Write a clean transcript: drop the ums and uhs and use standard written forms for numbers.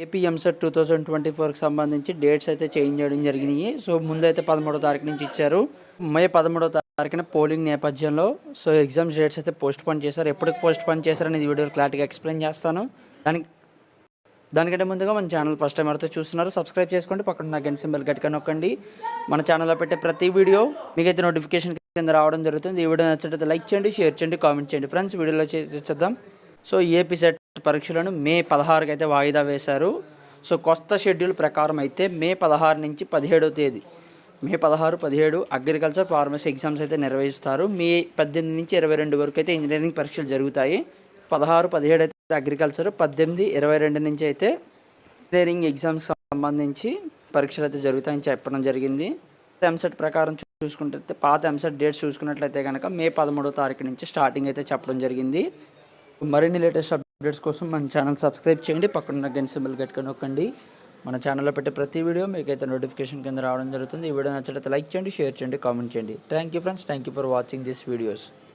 AP EAMCET 2024కి సంబంధించి dates అయితే change చేయడం జరిగినాయి. సో ముందైతే 13వ తారీఖు నుంచి ఇచ్చారు. మే 13వ తారీఖున పోలింగ్ నేపథ్యంలో సో ఎగ్జామ్స్ డేట్స్ అయితే పోస్ట్ పోన్ చేశారు. ఎప్పటికి పోస్ట్ పోన్ చేశారనేది వీడియోలో క్లారిటీగా ఎక్స్ప్లెయిన్ చేస్తాను. దానికంటే ముందుగా మన ఛానల్ ఫస్ట్ టైం ఎవరైతే చూస్తున్నారు సబ్స్క్రైబ్ చేసుకోండి, పక్కన నా గంట సింబల్ గట్టిగా నొక్కండి. మన ఛానల్లో పెట్టే ప్రతి వీడియో మీకైతే నోటిఫికేషన్ కింద రావడం జరుగుతుంది. ఈ వీడియో నచ్చినట్లయితే లైక్ చేయండి, షేర్ చేయండి, కామెంట్ చేయండి. ఫ్రెండ్స్ వీడియోలో చేద్దాం. సో ఏపీ సెట్ పరీక్షలను మే 16కి అయితే వాయిదా వేశారు. సో కొత్త షెడ్యూల్ ప్రకారం అయితే మే 16 నుంచి 17వ తేదీ మే 16, 17 అగ్రికల్చర్, ఫార్మసీ ఎగ్జామ్స్ అయితే నిర్వహిస్తారు. మే 18 నుంచి 22 వరకు అయితే ఇంజనీరింగ్ పరీక్షలు జరుగుతాయి. 16, 17 అయితే అగ్రికల్చర్, 18, 22 నుంచి అయితే ఇంజనీరింగ్ ఎగ్జామ్స్ సంబంధించి పరీక్షలు అయితే జరుగుతాయని చెప్పడం జరిగింది. ఎంసెట్ ప్రకారం చూసుకుంటే పాత ఎంసెట్ డేట్స్ చూసుకున్నట్లయితే కనుక మే 13వ తారీఖు నుంచి స్టార్టింగ్ అయితే చెప్పడం జరిగింది. మరిన్ని లేటెస్ట్ అప్డేట్స్ కోసం మన ఛానల్ సబ్స్క్రైబ్ చేయండి, పక్కన గంట సింబల్ గట్టిగా నొక్కండి. మన ఛానల్లో పెట్టే ప్రతి వీడియో మీకైతే నోటిఫికేషన్ కింద రావడం జరుగుతుంది. ఈ వీడియో నచ్చినట్లయితే లైక్ చేయండి, షేర్ చేయండి, కామెంట్ చేయండి. Thank you friends, thank you for watching this videos.